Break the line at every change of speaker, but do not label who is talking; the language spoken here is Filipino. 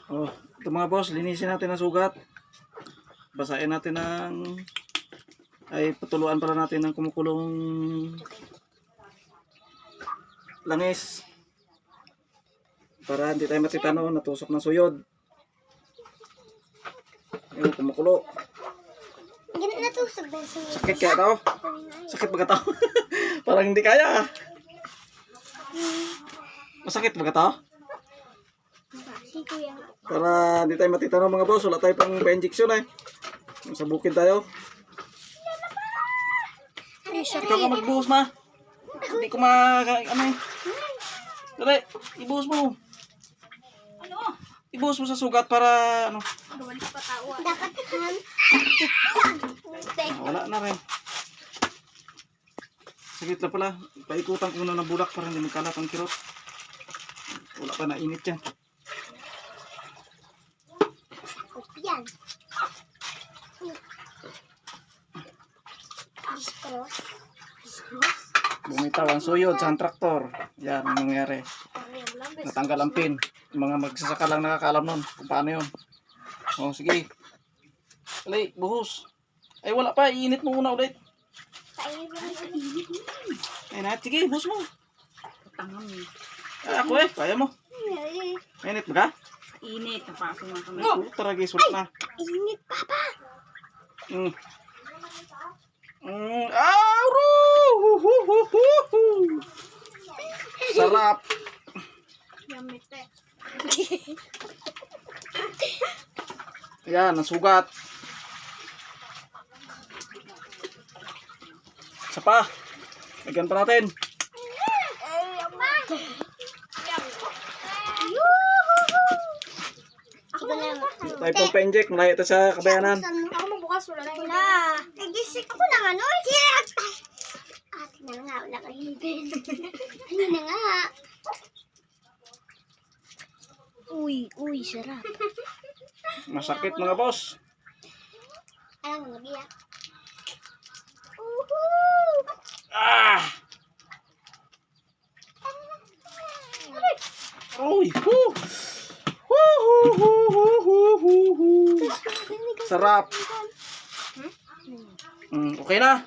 Oh, ito mga boss, linisin natin ang sugat. Basahin natin ay patuluan pala natin ng kumukulong langis. Para hindi tayo matitano, natusok ng suyod. Yung kumukulo.
Natusok na suyod.
Sakit kaya tao? Sakit baga tao? Parang hindi kaya. Masakit baga tao? Para hindi tayo matitano mga boss, wala tayo pang pa-injection eh. Sa bukid tayo. Ikaw ka magbuhos ma. Hindi ko ano eh. Dali, ibuhos mo.
Ano?
Ibuhos mo sa sugat para ano.
Dapat
Wala na rin. Saglit na pala. Paikutan ko na ng bulak para hindi magkalat ang kirot. Wala pa na init yan.
yan. Discross.
Bumitaw ang suyod sa traktor. Yan ang nangyari. Natanggal ang pin. Yung mga magsasaka lang nakakaalam nun kung paano yun. O sige. Alay, buhos. Ay wala pa, iinit mo muna ulit. Ay na, sige, buhos mo. Ay ako kaya mo. Mainit ba ka?
Init, napasok na kami.
Taragi, sulit na.
Init, Papa.
Auro! Sarap.
Yummy te.
Yan, nasugat. Isa pa. Lagyan pa natin. Tayo pong pa-inject. Malayo ito sa kabayanan.
Ako mabukas, wala na
Wala. Nagising ako ng ano. Ate na nga, wala kahibin. Ano na nga. Uy, sarap.
Masakit mga boss.
Alam mo, mag-iyak.
Ah! Uy! Woo! Sarap. Okay na.